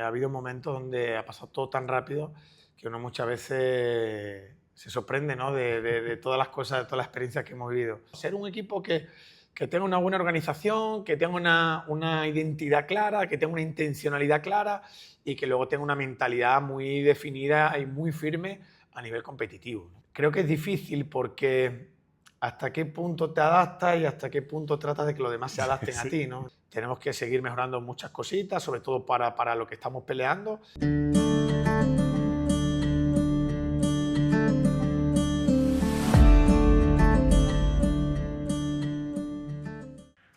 ha habido momentos donde ha pasado todo tan rápido que uno muchas veces se sorprende, ¿no? de todas las cosas, de todas las experiencias que hemos vivido. Ser un equipo que tenga una buena organización, que tenga una identidad clara, que tenga una intencionalidad clara y que luego tenga una mentalidad muy definida y muy firme a nivel competitivo. Creo que es difícil porque hasta qué punto te adaptas y hasta qué punto tratas de que los demás se adapten a Sí. ti, ¿no? Tenemos que seguir mejorando muchas cositas, sobre todo para lo que estamos peleando.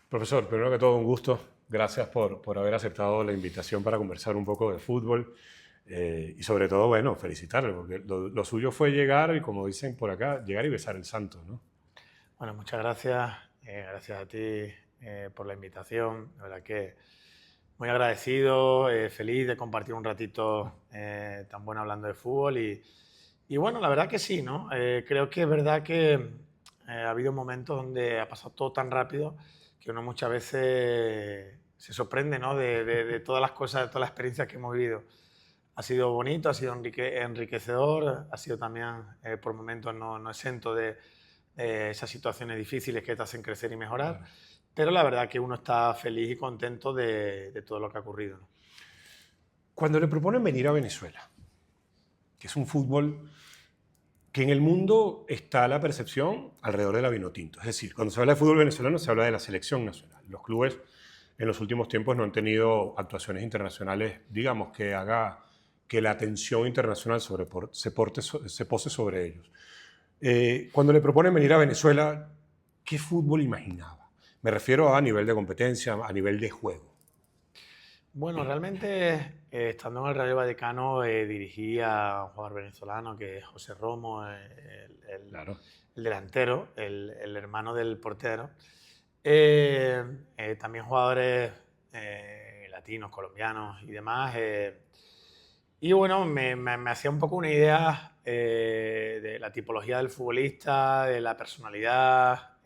Profesor, primero que todo, un gusto. Gracias por haber aceptado la invitación para conversar un poco de fútbol. Y sobre todo, bueno, felicitarle, porque lo suyo fue llegar, y como dicen por acá, llegar y besar el santo, ¿no? Bueno, muchas gracias. Gracias a ti por la invitación. La verdad que muy agradecido, feliz de compartir un ratito tan bueno hablando de fútbol. Y bueno, la verdad que sí, ¿no? Creo que es verdad que ha habido momentos donde ha pasado todo tan rápido que uno muchas veces se sorprende, ¿no? de todas las cosas, de todas las experiencias que hemos vivido. Ha sido bonito, ha sido enriquecedor, ha sido también por momentos no exento de esas situaciones difíciles que te hacen crecer y mejorar, Claro. pero la verdad que uno está feliz y contento de todo lo que ha ocurrido, ¿no? Cuando le proponen venir a Venezuela, que es un fútbol que en el mundo está la percepción alrededor del vinotinto. Es decir, cuando se habla de fútbol venezolano se habla de la selección nacional. Los clubes en los últimos tiempos no han tenido actuaciones internacionales, digamos, que haga que la atención internacional se pose sobre ellos. Cuando le proponen venir a Venezuela, ¿qué fútbol imaginaba? Me refiero a nivel de competencia, a nivel de juego. Bueno, realmente estando en el Rayo Vallecano dirigí a un jugador venezolano que es José Romo, Claro. el delantero, el hermano del portero. También jugadores latinos, colombianos y demás. Y bueno, me hacía un poco una idea de la tipología del futbolista, de la personalidad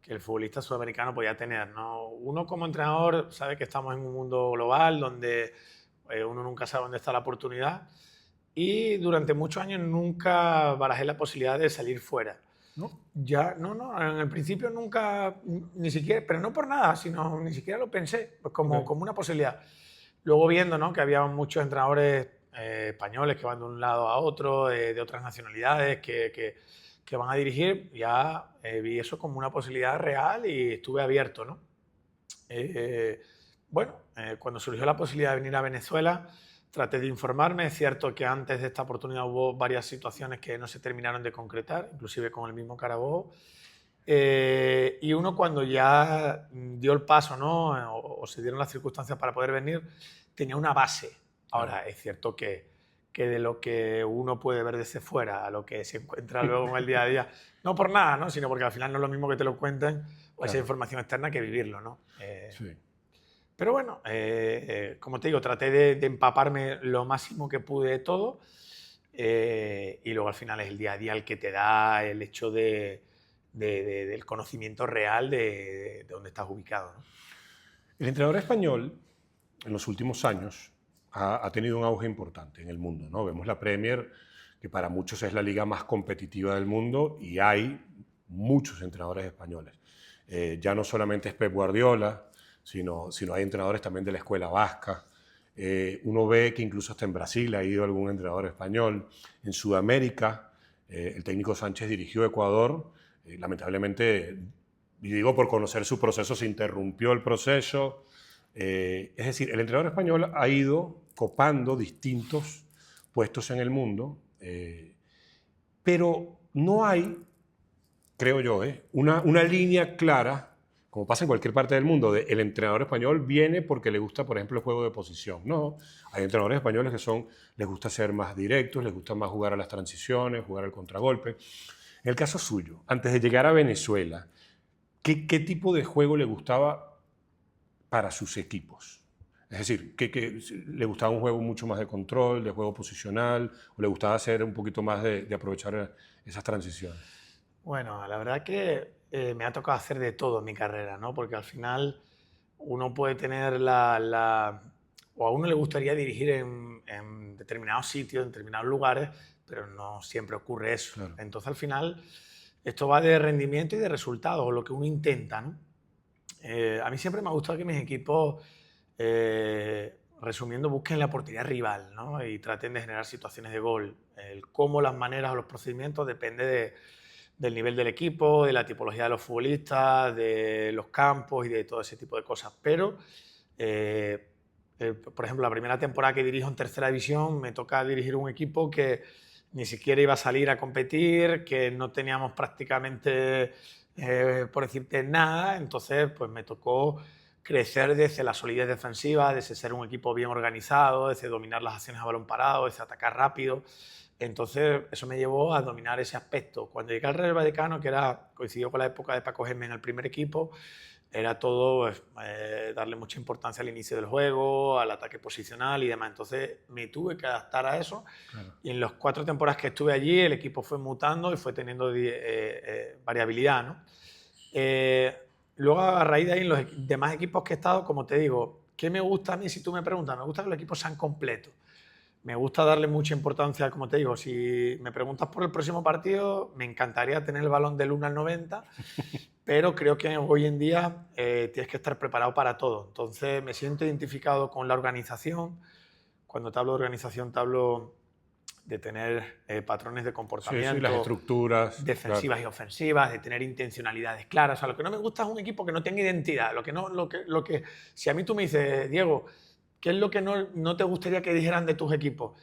que el futbolista sudamericano podía tener, ¿no? Uno como entrenador sabe que estamos en un mundo global donde uno nunca sabe dónde está la oportunidad y durante muchos años nunca barajé la posibilidad de salir fuera. ¿No? Ya, no, en el principio nunca, ni siquiera, pero no por nada, sino ni siquiera lo pensé, pues Okay. como una posibilidad. Luego viendo, ¿no? Que había muchos entrenadores españoles que van de un lado a otro, de otras nacionalidades, que van a dirigir, ya vi eso como una posibilidad real y estuve abierto, ¿no? Eh, bueno, cuando surgió la posibilidad de venir a Venezuela, traté de informarme. Es cierto que antes de esta oportunidad hubo varias situaciones que no se terminaron de concretar, inclusive con el mismo Carabobo. Y uno cuando ya dio el paso, ¿no? O se dieron las circunstancias para poder venir, tenía una base. Claro. Ahora, es cierto que de lo que uno puede ver desde fuera a lo que se encuentra luego en el día a día, no por nada, ¿no? Sino porque al final no es lo mismo que te lo cuenten o esa Claro. información externa que vivirlo, ¿no? Sí. Pero bueno, como te digo, traté de empaparme lo máximo que pude de todo y luego al final es el día a día el que te da el hecho del conocimiento real de dónde estás ubicado, ¿no? El entrenador español, en los últimos años, ha tenido un auge importante en el mundo, ¿no? Vemos la Premier, que para muchos es la liga más competitiva del mundo, y hay muchos entrenadores españoles. Ya no solamente es Pep Guardiola, sino hay entrenadores también de la escuela vasca. Uno ve que incluso hasta en Brasil ha ido algún entrenador español. En Sudamérica, el técnico Sánchez dirigió Ecuador. Lamentablemente, y digo por conocer su proceso, se interrumpió el proceso. Es decir, el entrenador español ha ido copando distintos puestos en el mundo, pero no hay, creo yo, una línea clara, como pasa en cualquier parte del mundo, de el entrenador español viene porque le gusta, por ejemplo, el juego de posición. No, hay entrenadores españoles que les gusta ser más directos, les gusta más jugar a las transiciones, jugar al contragolpe. En el caso suyo, antes de llegar a Venezuela, ¿qué tipo de juego le gustaba para sus equipos? Es decir, que le gustaba un juego mucho más de control, de juego posicional, o le gustaba hacer un poquito más de aprovechar esas transiciones. Bueno, la verdad que me ha tocado hacer de todo en mi carrera, ¿no? Porque al final uno puede tener o a uno le gustaría dirigir en determinados sitios, en determinados lugares, pero no siempre ocurre eso. Claro. Entonces, al final, esto va de rendimiento y de resultados, o lo que uno intenta, ¿no? A mí siempre me ha gustado que mis equipos, resumiendo, busquen la portería rival, ¿no? Y traten de generar situaciones de gol. El cómo, las maneras o los procedimientos depende del nivel del equipo, de la tipología de los futbolistas, de los campos y de todo ese tipo de cosas. Pero, por ejemplo, la primera temporada que dirijo en tercera división me toca dirigir un equipo que ni siquiera iba a salir a competir, que no teníamos prácticamente, por decirte, nada. Entonces, pues me tocó crecer desde la solidez defensiva, desde ser un equipo bien organizado, desde dominar las acciones a balón parado, desde atacar rápido. Entonces, eso me llevó a dominar ese aspecto. Cuando llegué al Real Vallecano, que coincidió con la época de Paco Gémez en el primer equipo, era todo darle mucha importancia al inicio del juego, al ataque posicional y demás. Entonces, me tuve que adaptar a eso. Claro. Y en las 4 temporadas que estuve allí, el equipo fue mutando y fue teniendo variabilidad, ¿no? Luego, a raíz de ahí, en los demás equipos que he estado, como te digo, ¿qué me gusta a mí? Si tú me preguntas, me gusta que los equipos sean completos. Me gusta darle mucha importancia, como te digo, si me preguntas por el próximo partido, me encantaría tener el balón del 1 al 90, pero creo que hoy en día tienes que estar preparado para todo. Entonces me siento identificado con la organización. Cuando te hablo de organización, te hablo de tener patrones de comportamiento, sí, las estructuras defensivas, claro, y ofensivas, de tener intencionalidades claras. O sea, lo que no me gusta es un equipo que no tenga identidad. Si a mí tú me dices, Diego, ¿qué es lo que no te gustaría que dijeran de tus equipos?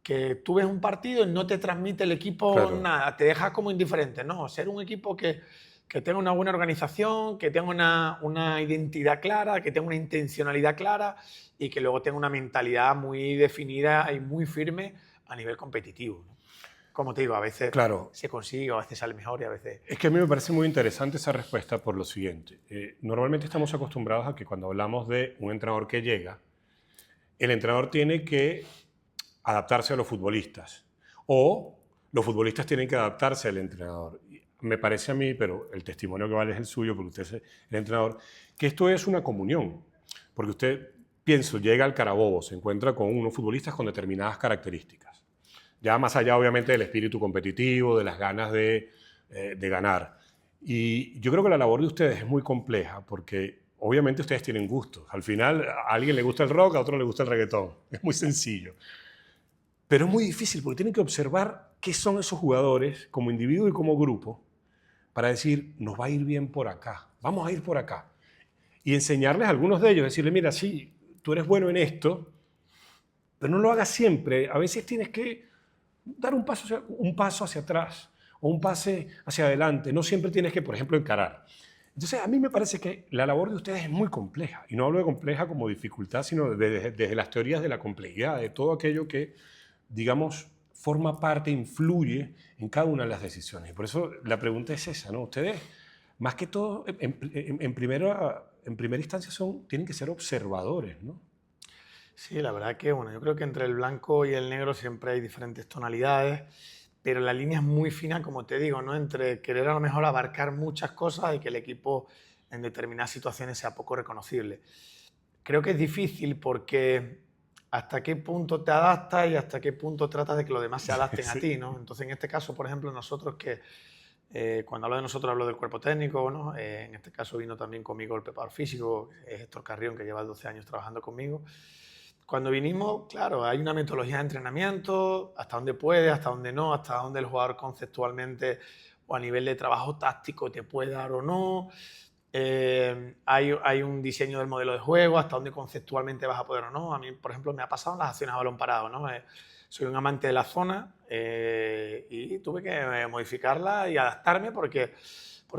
Que tú ves un partido y no te transmite el equipo, claro, nada, te dejas como indiferente. No, ser un equipo que tenga una buena organización, que tenga una identidad clara, que tenga una intencionalidad clara y que luego tenga una mentalidad muy definida y muy firme a nivel competitivo, ¿no? Como te digo, a veces, claro, se consigue, a veces sale mejor y a veces... Es que a mí me parece muy interesante esa respuesta por lo siguiente. Normalmente estamos acostumbrados a que cuando hablamos de un entrenador que llega, el entrenador tiene que adaptarse a los futbolistas o los futbolistas tienen que adaptarse al entrenador. Me parece a mí, pero el testimonio que vale es el suyo, porque usted es el entrenador, que esto es una comunión. Porque usted, pienso, llega al Carabobo, se encuentra con unos futbolistas con determinadas características. Ya más allá, obviamente, del espíritu competitivo, de las ganas de ganar. Y yo creo que la labor de ustedes es muy compleja, porque obviamente ustedes tienen gustos. Al final, a alguien le gusta el rock, a otro le gusta el reggaetón. Es muy sencillo. Pero es muy difícil, porque tienen que observar qué son esos jugadores, como individuo y como grupo, para decir, nos va a ir bien por acá, vamos a ir por acá. Y enseñarles a algunos de ellos, decirles, mira, sí, tú eres bueno en esto, pero no lo hagas siempre. A veces tienes que dar un paso hacia atrás o un pase hacia adelante. No siempre tienes que, por ejemplo, encarar. Entonces, a mí me parece que la labor de ustedes es muy compleja. Y no hablo de compleja como dificultad, sino desde las teorías de la complejidad, de todo aquello que, digamos, forma parte, influye en cada una de las decisiones. Y por eso la pregunta es esa, ¿no? Ustedes, más que todo, en primera instancia tienen que ser observadores, ¿no? Sí, la verdad que, bueno, yo creo que entre el blanco y el negro siempre hay diferentes tonalidades, pero la línea es muy fina, como te digo, ¿no? Entre querer a lo mejor abarcar muchas cosas y que el equipo en determinadas situaciones sea poco reconocible. Creo que es difícil porque hasta qué punto te adaptas y hasta qué punto tratas de que los demás se adapten a ti, ¿no? Entonces, en este caso, por ejemplo, nosotros cuando hablo de nosotros hablo del cuerpo técnico, ¿no? En este caso vino también conmigo el preparador físico, es Héctor Carrión, que lleva 12 años trabajando conmigo. Cuando vinimos, claro, hay una metodología de entrenamiento, hasta dónde puede, hasta dónde no, hasta dónde el jugador conceptualmente o a nivel de trabajo táctico te puede dar o no. Hay un diseño del modelo de juego, hasta dónde conceptualmente vas a poder o no. A mí, por ejemplo, me ha pasado en las acciones a balón parado, ¿no? Soy un amante de la zona y tuve que modificarla y adaptarme porque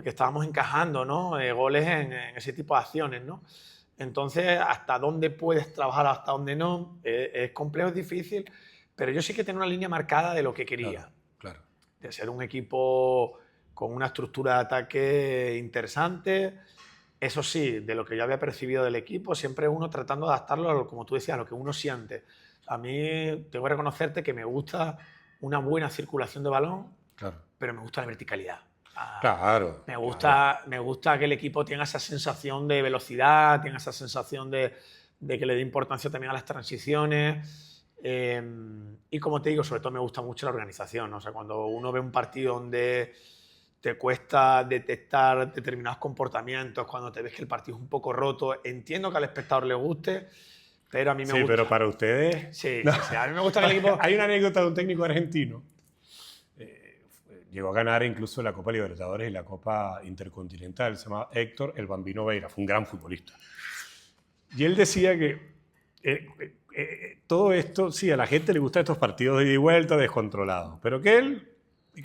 estábamos encajando, ¿no? Goles en ese tipo de acciones, ¿no? Entonces, hasta dónde puedes trabajar, hasta dónde no, es complejo, es difícil, pero yo sí que tengo una línea marcada de lo que quería. Claro, claro. De ser un equipo con una estructura de ataque interesante. Eso sí, de lo que yo había percibido del equipo, siempre uno tratando de adaptarlo a lo, como tú decías, a lo que uno siente. A mí tengo que reconocerte que me gusta una buena circulación de balón, claro, pero me gusta la verticalidad. Claro. Me gusta que el equipo tenga esa sensación de velocidad, tenga esa sensación de de que le dé importancia también a las transiciones. Y como te digo, sobre todo me gusta mucho la organización, ¿no? O sea, cuando uno ve un partido donde te cuesta detectar determinados comportamientos, cuando te ves que el partido es un poco roto, entiendo que al espectador le guste, pero a mí me Sí, gusta. pero para ustedes... Sí, sí, sí, a mí me gusta que el equipo... Hay una anécdota de un técnico argentino. Llegó a ganar incluso la Copa Libertadores y la Copa Intercontinental. Se llamaba Héctor El Bambino Veira. Fue un gran futbolista. Y él decía que todo esto, sí, a la gente le gustan estos partidos de ida y vuelta descontrolados, pero que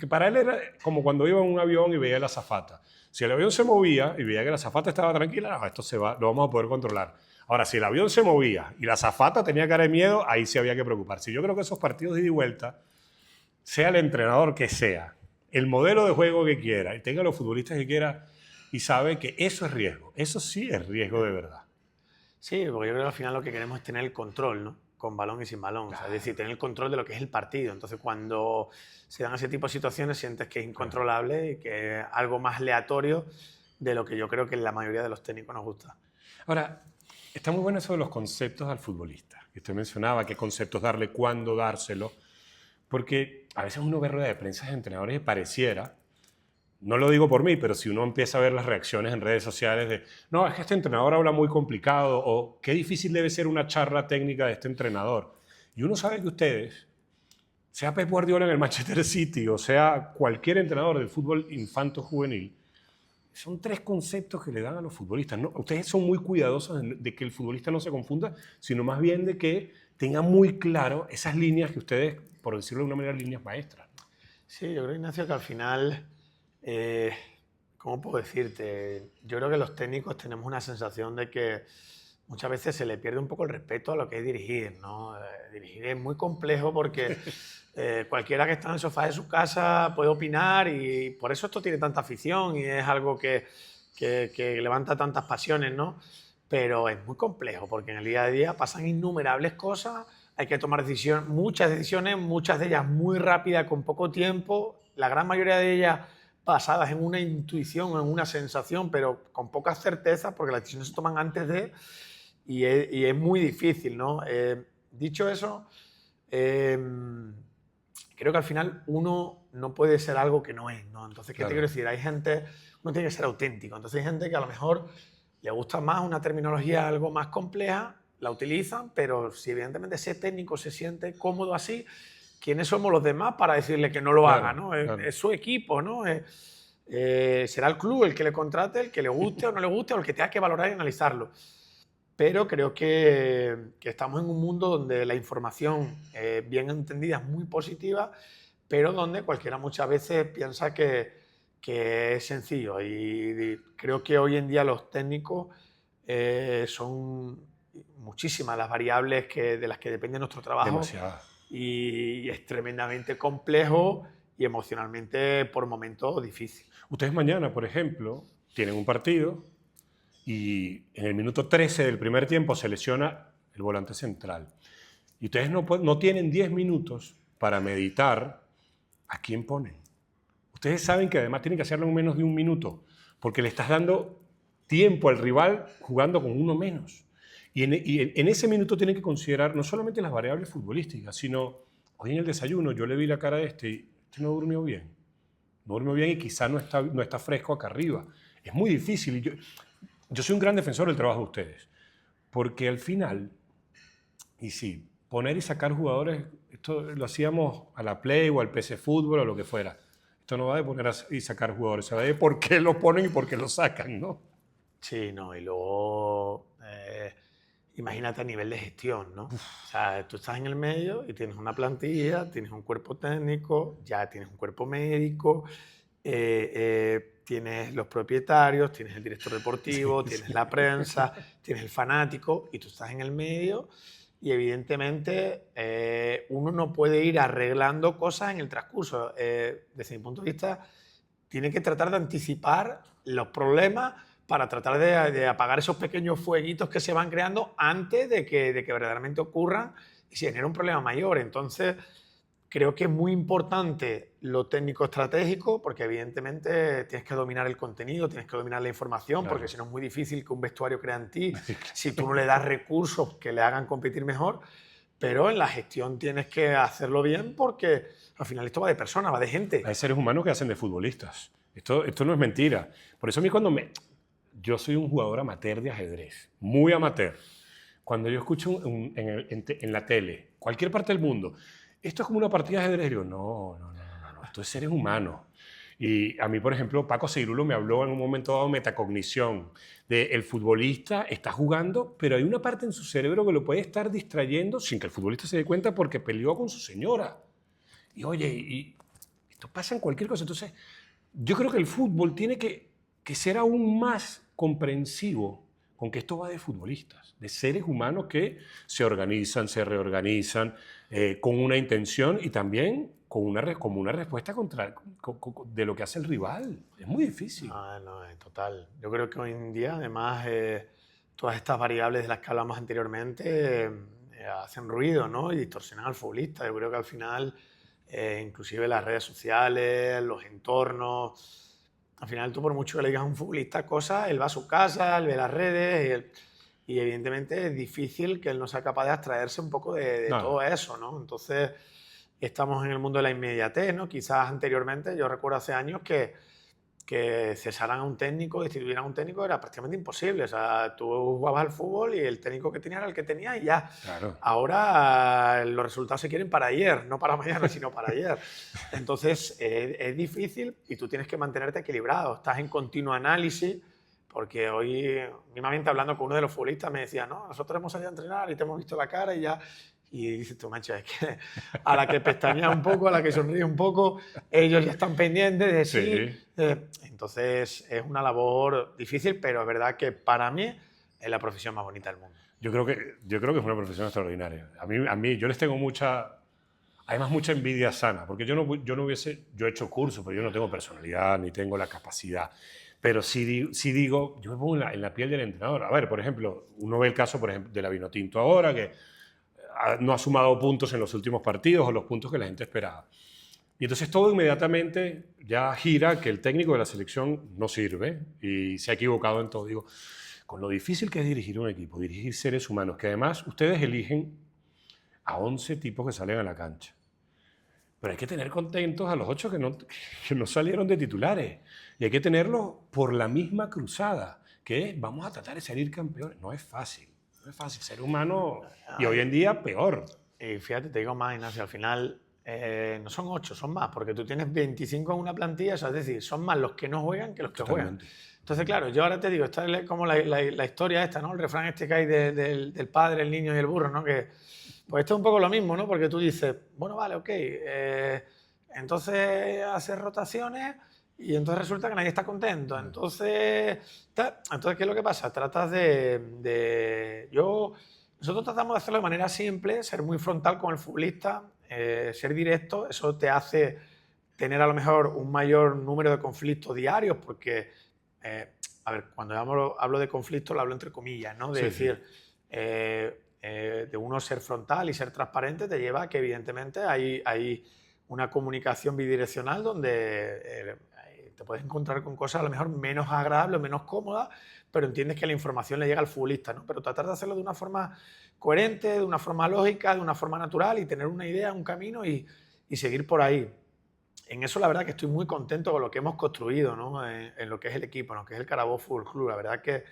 para él era como cuando iba en un avión y veía la azafata. Si el avión se movía y veía que la azafata estaba tranquila, no, esto se va, lo vamos a poder controlar. Ahora, si el avión se movía y la azafata tenía cara de miedo, ahí sí había que preocuparse. Yo creo que esos partidos de ida y vuelta, sea el entrenador que sea, el modelo de juego que quiera, y tenga los futbolistas que quiera, y sabe que eso es riesgo. Eso sí es riesgo de verdad. Sí, porque yo creo que al final lo que queremos es tener el control, ¿no? Con balón y sin balón. Claro. O sea, es decir, tener el control de lo que es el partido. Entonces, cuando se dan ese tipo de situaciones, sientes que es incontrolable y que es algo más aleatorio de lo que yo creo que la mayoría de los técnicos nos gusta. Ahora, está muy bueno eso de los conceptos al futbolista. Que usted mencionaba qué conceptos darle, cuándo dárselo. Porque a veces uno ve rueda de prensa de entrenadores y pareciera, no lo digo por mí, pero si uno empieza a ver las reacciones en redes sociales de no, es que este entrenador habla muy complicado o qué difícil debe ser una charla técnica de este entrenador. Y uno sabe que ustedes, sea Pep Guardiola en el Manchester City o sea cualquier entrenador del fútbol infanto-juvenil, son tres conceptos que le dan a los futbolistas. ¿No? Ustedes son muy cuidadosos de que el futbolista no se confunda, sino más bien de que tenga muy claro esas líneas que ustedes, por decirlo de una manera, líneas maestras. Sí, yo creo, Ignacio, que al final... ¿cómo puedo decirte? Yo creo que los técnicos tenemos una sensación de que muchas veces se le pierde un poco el respeto a lo que es dirigir, ¿no? Dirigir es muy complejo porque cualquiera que está en el sofá de su casa puede opinar y por eso esto tiene tanta afición y es algo que levanta tantas pasiones, ¿no? Pero es muy complejo porque en el día a día pasan innumerables cosas, hay que tomar muchas decisiones, muchas de ellas muy rápidas, con poco tiempo, la gran mayoría de ellas basadas en una intuición, en una sensación, pero con pocas certezas, porque las decisiones se toman antes de, y es muy difícil, ¿no? Dicho eso, creo que al final uno no puede ser algo que no es, ¿no? Entonces, ¿qué te quiero decir? Hay gente, uno tiene que ser auténtico, entonces hay gente que a lo mejor le gusta más una terminología algo más compleja, la utilizan, pero si evidentemente ese técnico se siente cómodo así, ¿quiénes somos los demás para decirle que no lo haga? ¿No? Claro. Es su equipo, ¿no? Será el club el que le contrate, el que le guste o no le guste, o el que tenga que valorar y analizarlo. Pero creo que estamos en un mundo donde la información, bien entendida, es muy positiva, pero donde cualquiera muchas veces piensa que es sencillo. Y creo que hoy en día los técnicos son muchísimas las variables de las que depende nuestro trabajo. Demasiadas. Y es tremendamente complejo y emocionalmente por momentos difícil. Ustedes mañana, por ejemplo, tienen un partido y en el minuto 13 del primer tiempo se lesiona el volante central. Y ustedes no tienen 10 minutos para meditar a quién ponen. Ustedes saben que además tienen que hacerlo en menos de un minuto porque le estás dando tiempo al rival jugando con uno menos. Y en ese minuto tienen que considerar no solamente las variables futbolísticas, sino hoy en el desayuno yo le vi la cara a este no durmió bien. No durmió bien y quizá no está fresco acá arriba. Es muy difícil. Y yo soy un gran defensor del trabajo de ustedes. Porque al final, y sí, poner y sacar jugadores, esto lo hacíamos a la Play o al PC Fútbol o lo que fuera. Esto no va de poner y sacar jugadores, se va de por qué lo ponen y por qué lo sacan, ¿no? Sí, no, y luego... imagínate a nivel de gestión, ¿no? O sea, tú estás en el medio y tienes una plantilla, tienes un cuerpo técnico, ya tienes un cuerpo médico, tienes los propietarios, tienes el director deportivo, tienes la prensa, tienes el fanático y tú estás en el medio y evidentemente uno no puede ir arreglando cosas en el transcurso. Desde mi punto de vista, tiene que tratar de anticipar los problemas para tratar de apagar esos pequeños fueguitos que se van creando antes de que verdaderamente ocurran y se genere un problema mayor. Entonces, Creo que es muy importante lo técnico-estratégico, porque evidentemente tienes que dominar el contenido, tienes que dominar la información, Claro. porque si no es muy difícil que un vestuario crea en ti, si tú no le das recursos que le hagan competir mejor, pero en la gestión tienes que hacerlo bien, porque al final esto va de personas, va de gente. Hay seres humanos que hacen de futbolistas. Esto no es mentira. Por eso a mí yo soy un jugador amateur de ajedrez, muy amateur. Cuando yo escucho en la tele, cualquier parte del mundo, esto es como una partida de ajedrez, digo, no, esto es seres humanos. Y a mí, por ejemplo, Paco Seirulo me habló en un momento dado de metacognición, de el futbolista está jugando, pero hay una parte en su cerebro que lo puede estar distrayendo sin que el futbolista se dé cuenta porque peleó con su señora. Y oye, y esto pasa en cualquier cosa. Entonces, yo creo que el fútbol tiene que ser aún más comprensivo con que esto va de futbolistas, de seres humanos que se organizan, se reorganizan con una intención y también como una respuesta de lo que hace el rival. Es muy difícil. No, total. Yo creo que hoy en día, además, todas estas variables de las que hablamos anteriormente hacen ruido, ¿no? Y distorsionan al futbolista. Yo creo que al final, inclusive las redes sociales, los entornos, al final tú por mucho que le digas a un futbolista cosas, él va a su casa, él ve las redes y evidentemente es difícil que él no sea capaz de abstraerse un poco de todo eso, ¿no? Entonces estamos en el mundo de la inmediatez, ¿no? Quizás anteriormente, yo recuerdo hace años que cesaran a un técnico, destituyeran a un técnico, era prácticamente imposible. O sea, tú jugabas al fútbol y el técnico que tenía era el que tenía y ya. Claro. Ahora los resultados se quieren para ayer, no para mañana, sino para ayer. Entonces es difícil y tú tienes que mantenerte equilibrado. Estás en continuo análisis, porque hoy, mismamente hablando con uno de los futbolistas, me decía, no, nosotros hemos salido a entrenar y te hemos visto la cara y ya... Y dices tú, macho, es que a la que pestañea un poco, a la que sonríe un poco, ellos ya están pendientes de sí. Entonces es una labor difícil, pero es verdad que para mí es la profesión más bonita del mundo. Yo creo que es una profesión extraordinaria. A mí yo les tengo además mucha envidia sana, porque yo he hecho cursos, pero yo no tengo personalidad ni tengo la capacidad. Pero sí digo, yo me pongo en la piel del entrenador. A ver, por ejemplo, uno ve el caso por ejemplo, de la Vinotinto ahora, que no ha sumado puntos en los últimos partidos o los puntos que la gente esperaba. Y entonces todo inmediatamente ya gira que el técnico de la selección no sirve y se ha equivocado en todo. Digo, con lo difícil que es dirigir un equipo, dirigir seres humanos, que además ustedes eligen a 11 tipos que salen a la cancha. Pero hay que tener contentos a los 8 que no salieron de titulares. Y hay que tenerlos por la misma cruzada, que es, vamos a tratar de salir campeones. No es fácil. No es fácil ser humano y hoy en día peor. Y fíjate, te digo más, Ignacio, al final no son 8, son más, porque tú tienes 25 en una plantilla, o sea, es decir, son más los que no juegan que los que juegan. Entonces, claro, yo ahora te digo, esta es como la historia esta, ¿no? El refrán este que hay del padre, el niño y el burro, ¿no? Que, pues esto es un poco lo mismo, ¿no? Porque tú dices, bueno, vale, ok, entonces haces rotaciones y entonces resulta que nadie está contento. Entonces, ¿qué es lo que pasa? Tratas nosotros tratamos de hacerlo de manera simple, ser muy frontal con el futbolista, ser directo. Eso te hace tener a lo mejor un mayor número de conflictos diarios, porque, a ver, cuando hablo de conflictos, lo hablo entre comillas, ¿no? De decir, de uno ser frontal y ser transparente te lleva a que evidentemente hay una comunicación bidireccional donde te puedes encontrar con cosas a lo mejor menos agradables, menos cómodas, pero entiendes que la información le llega al futbolista, ¿no? Pero tratar de hacerlo de una forma coherente, de una forma lógica, de una forma natural y tener una idea, un camino y seguir por ahí. En eso la verdad que estoy muy contento con lo que hemos construido, ¿no? En lo que es el equipo, en lo que es el Carabobo Fútbol Club. La verdad que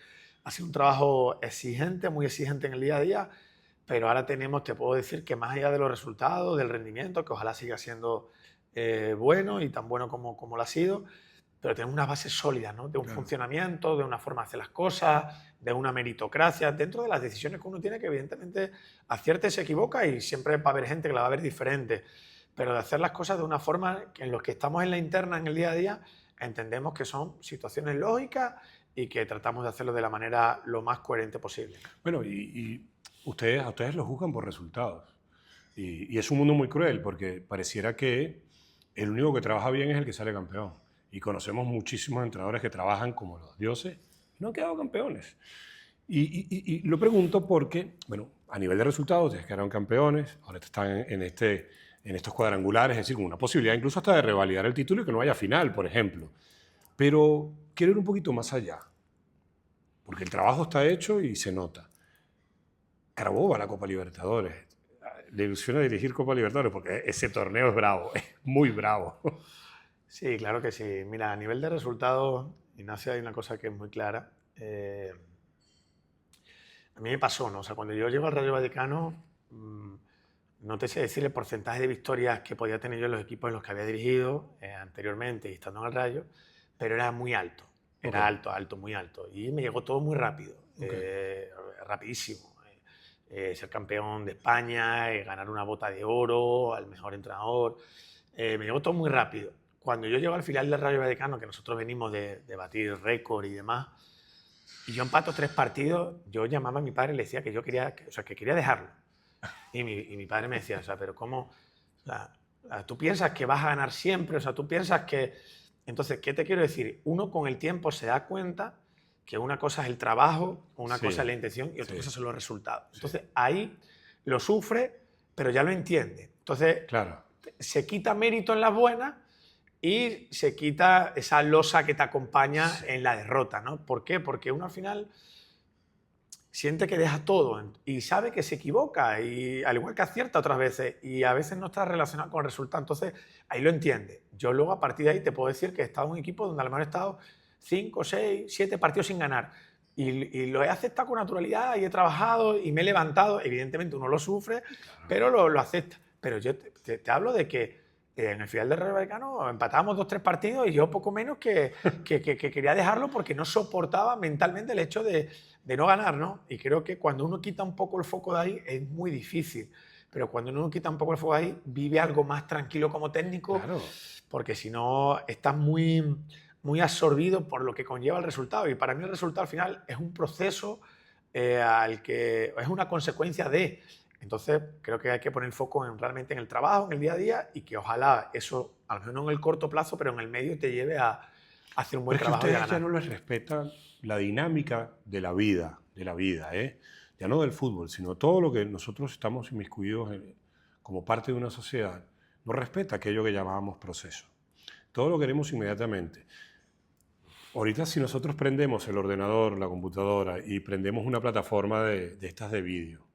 ha sido un trabajo exigente, muy exigente en el día a día, pero ahora te puedo decir que más allá de los resultados, del rendimiento, que ojalá siga siendo bueno y tan bueno como lo ha sido, pero tenemos una base sólida, ¿no? De un funcionamiento, de una forma de hacer las cosas, de una meritocracia, dentro de las decisiones que uno tiene, que evidentemente acierta y se equivoca y siempre va a haber gente que la va a ver diferente, pero de hacer las cosas de una forma que en los que estamos en la interna, en el día a día, entendemos que son situaciones lógicas y que tratamos de hacerlo de la manera lo más coherente posible. Bueno, y a ustedes lo juzgan por resultados. Y es un mundo muy cruel porque pareciera que el único que trabaja bien es el que sale campeón. Y conocemos muchísimos entrenadores que trabajan como los dioses y no han quedado campeones. Y lo pregunto porque, bueno, a nivel de resultados, ustedes quedaron campeones, ahora están en en estos cuadrangulares, es decir, con una posibilidad incluso hasta de revalidar el título y que no haya final, por ejemplo. Pero quiero ir un poquito más allá, porque el trabajo está hecho y se nota. Carabobo va a la Copa Libertadores. Le ilusiona dirigir Copa Libertadores porque ese torneo es bravo, es muy bravo. Sí, claro que sí. Mira, a nivel de resultados, Ignacio, hay una cosa que es muy clara. A mí me pasó, ¿no? O sea, cuando yo llego al Rayo Vallecano, no te sé decir el porcentaje de victorias que podía tener yo en los equipos en los que había dirigido anteriormente y estando en el Rayo, pero era muy alto. Era alto, alto, muy alto. Y me llegó todo muy rápido, rapidísimo. Ser campeón de España, ganar una bota de oro al mejor entrenador. Me llegó todo muy rápido. Cuando yo llego al filial del Rayo Vallecano, que nosotros venimos de batir récord y demás, y yo empato 3 partidos, yo llamaba a mi padre y le decía que yo quería, que quería dejarlo. Y mi padre me decía, o sea, pero ¿cómo? O sea, tú piensas que vas a ganar siempre, o sea, tú piensas que... Entonces, ¿qué te quiero decir? Uno con el tiempo se da cuenta que una cosa es el trabajo, una cosa es la intención y otra cosa son los resultados. Entonces, ahí lo sufre, pero ya lo entiende. Entonces, claro, se quita mérito en las buenas y se quita esa losa que te acompaña en la derrota, ¿no? ¿Por qué? Porque uno al final siente que deja todo y sabe que se equivoca, y al igual que acierta otras veces, y a veces no está relacionado con el resultado. Entonces, ahí lo entiende. Yo luego, a partir de ahí, te puedo decir que he estado en un equipo donde a lo mejor he estado 5, 6, 7 partidos sin ganar. Y lo he aceptado con naturalidad y he trabajado y me he levantado. Evidentemente uno lo sufre, pero lo acepta. Pero yo te hablo de que en el final del Rayo Vallecano empatábamos 2, 3 partidos y yo poco menos que quería dejarlo porque no soportaba mentalmente el hecho de no ganar, ¿no? Y creo que cuando uno quita un poco el foco de ahí es muy difícil. Pero cuando uno quita un poco el foco de ahí, vive algo más tranquilo como técnico, claro. porque si no estás muy, muy absorbido por lo que conlleva el resultado. Y para mí el resultado al final es un proceso al que es una consecuencia de... Entonces, creo que hay que poner el foco realmente en el trabajo, en el día a día, y que ojalá eso, a lo mejor no en el corto plazo, pero en el medio te lleve a hacer un buen Pero es que trabajo y a ustedes ya ganar. no les respetan la dinámica de la vida, ¿eh? Ya no del fútbol, sino todo lo que nosotros estamos inmiscuidos como parte de una sociedad. No respeta aquello que llamábamos proceso. Todo lo queremos inmediatamente. Ahorita si nosotros prendemos el ordenador, la computadora y prendemos una plataforma de estas de vídeo,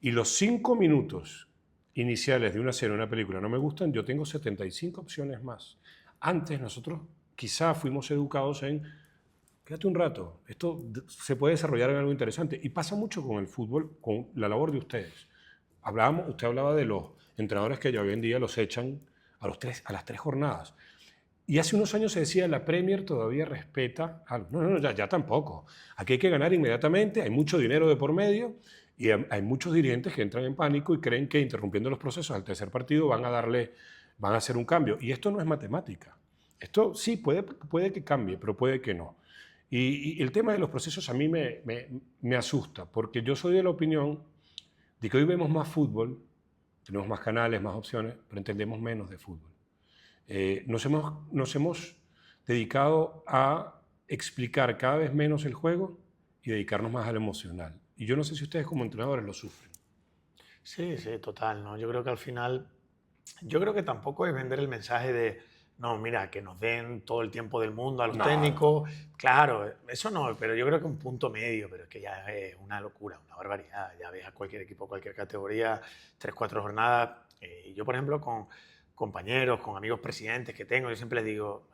y los 5 minutos iniciales de una serie o una película no me gustan, yo tengo 75 opciones más. Antes nosotros quizá fuimos educados en, quédate un rato, esto se puede desarrollar en algo interesante. Y pasa mucho con el fútbol, con la labor de ustedes. Usted hablaba de los entrenadores que ya hoy en día los echan a las 3 jornadas. Y hace unos años se decía, la Premier todavía respeta algo. No, ya tampoco. Aquí hay que ganar inmediatamente, hay mucho dinero de por medio y hay muchos dirigentes que entran en pánico y creen que interrumpiendo los procesos al tercer partido van a hacer un cambio. Y esto no es matemática. Esto sí, puede que cambie, pero puede que no. Y el tema de los procesos a mí me asusta, porque yo soy de la opinión de que hoy vemos más fútbol, tenemos más canales, más opciones, pero entendemos menos de fútbol. Nos hemos dedicado a explicar cada vez menos el juego y dedicarnos más al emocional. Y yo no sé si ustedes como entrenadores lo sufren. Sí, sí, total, ¿no? Yo creo que al final, yo creo que tampoco es vender el mensaje de, no, mira, que nos den todo el tiempo del mundo a los No, técnicos. Claro, eso no, pero yo creo que un punto medio, pero es que ya es una locura, una barbaridad. Ya ves a cualquier equipo, cualquier categoría, 3, 4 jornadas. Y yo, por ejemplo, con compañeros, con amigos presidentes que tengo, yo siempre les digo,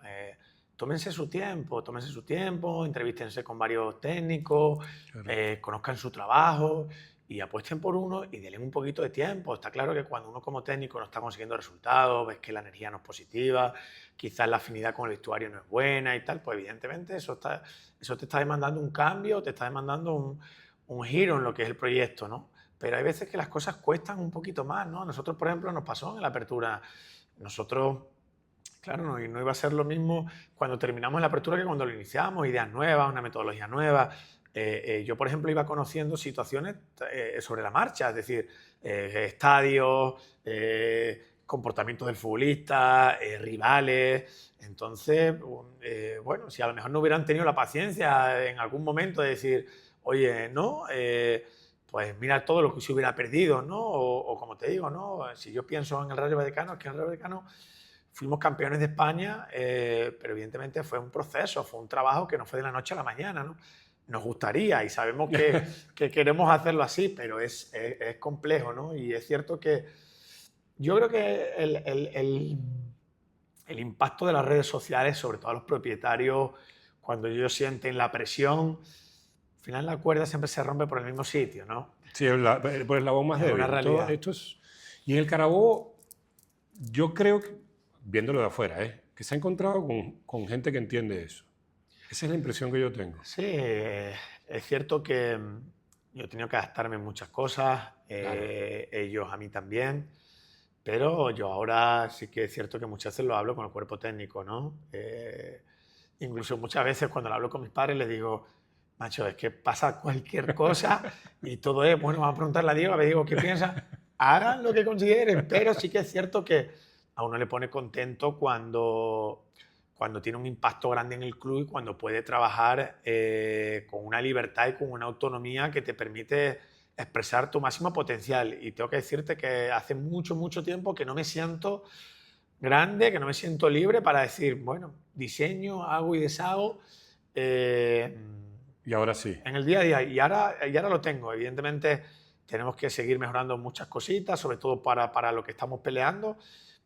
tómense su tiempo, entrevístense con varios técnicos, claro. conozcan su trabajo y apuesten por uno y denle un poquito de tiempo. Está claro que cuando uno como técnico no está consiguiendo resultados, ves que la energía no es positiva, quizás la afinidad con el vestuario no es buena y tal, pues evidentemente eso te está demandando un cambio, te está demandando un giro en lo que es el proyecto, ¿no? Pero hay veces que las cosas cuestan un poquito más, ¿no? Nosotros, por ejemplo, nos pasó en la apertura. Nosotros, claro, no iba a ser lo mismo cuando terminamos la apertura que cuando lo iniciamos, ideas nuevas, una metodología nueva. Yo, por ejemplo, iba conociendo situaciones sobre la marcha, es decir, estadios, comportamientos del futbolista, rivales. Entonces, bueno, si a lo mejor no hubieran tenido la paciencia en algún momento de decir, oye, no, pues mira todo lo que se hubiera perdido, ¿no? O como te digo, ¿no? Si yo pienso en el Rayo Vallecano, es que en el Rayo Vallecano fuimos campeones de España, pero evidentemente fue un proceso, fue un trabajo que no fue de la noche a la mañana, ¿no? Nos gustaría y sabemos que queremos hacerlo así, pero es complejo, ¿no? Y es cierto que yo creo que el impacto de las redes sociales, sobre todo a los propietarios, cuando ellos sienten la presión, al final la cuerda siempre se rompe por el mismo sitio, ¿no? Sí, por el eslabón más Es débil. una realidad. Y en el Carabobo, yo creo que, viéndolo de afuera, que se ha encontrado con gente que entiende eso. Esa es la impresión que yo tengo. Sí, es cierto que yo he tenido que adaptarme en muchas cosas, Claro. ellos a mí también, pero yo ahora sí que es cierto que muchas veces lo hablo con el cuerpo técnico, ¿no? Incluso muchas veces cuando lo hablo con mis padres les digo, macho, es que pasa cualquier cosa y todo es, bueno, vamos a preguntarle a Diego, a ver, Diego, ¿qué piensa? Hagan lo que consideren, pero sí que es cierto que a uno le pone contento cuando tiene un impacto grande en el club y cuando puede trabajar con una libertad y con una autonomía que te permite expresar tu máximo potencial. Y tengo que decirte que hace mucho, mucho tiempo que no me siento grande, que no me siento libre para decir, bueno, diseño, hago y deshago. Y ahora sí. En el día a día. Y ahora lo tengo. Evidentemente tenemos que seguir mejorando muchas cositas, sobre todo para lo que estamos peleando.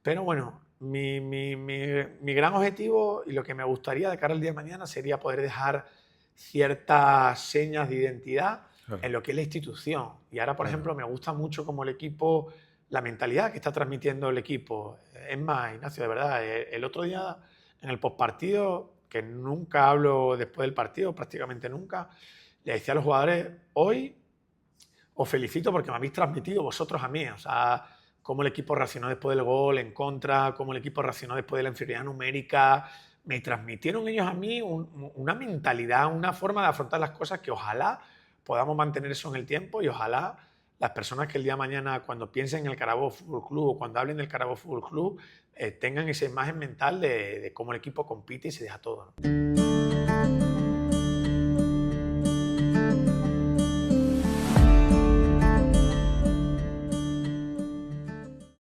Pero bueno, mi gran objetivo y lo que me gustaría de cara al día de mañana sería poder dejar ciertas señas de identidad Claro. en lo que es la institución. Y ahora, por Claro. ejemplo, me gusta mucho como el equipo, la mentalidad que está transmitiendo el equipo. Es más, Ignacio, de verdad, el otro día en el postpartido, que nunca hablo después del partido, prácticamente nunca, le decía a los jugadores, hoy os felicito porque me habéis transmitido vosotros a mí, o sea, cómo el equipo reaccionó después del gol en contra, cómo el equipo reaccionó después de la inferioridad numérica. Me transmitieron ellos a mí una mentalidad, una forma de afrontar las cosas que ojalá podamos mantener eso en el tiempo y ojalá las personas que el día de mañana cuando piensen en el Carabobo Fútbol Club o cuando hablen del Carabobo Fútbol Club tengan esa imagen mental de cómo el equipo compite y se deja todo, ¿no?